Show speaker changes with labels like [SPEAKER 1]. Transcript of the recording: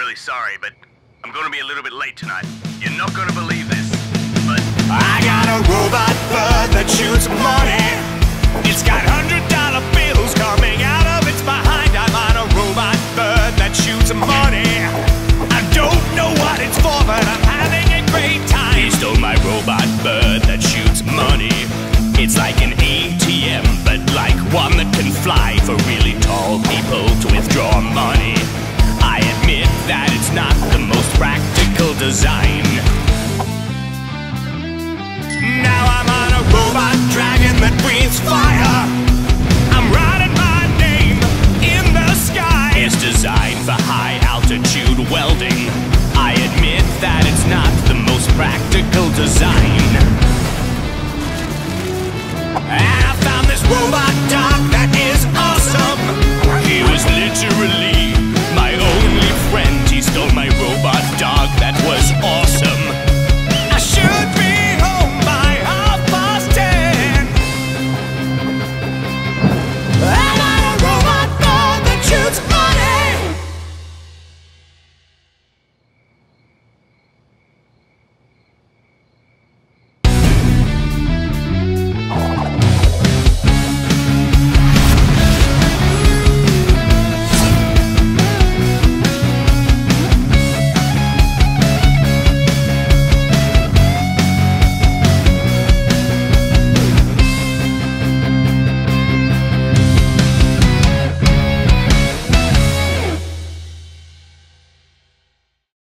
[SPEAKER 1] really sorry, but I'm gonna be a little bit late tonight. You're not gonna believe this, but
[SPEAKER 2] I got a robot bird that shoots money. It's got $100 bills coming out of its behind. I'm on a robot bird that shoots money. I don't know what it's for, but I'm having a great time. They stole my robot bird that shoots money. It's like an ATM, but like one that can fly for really tall people to withdraw money. I admit that it's not the most practical design. Now I'm on a robot dragon that breathes fire. I'm writing my name in the sky. It's designed for high altitude welding. I admit that it's not the most practical design. And I found this robot dog that is awesome. He was literally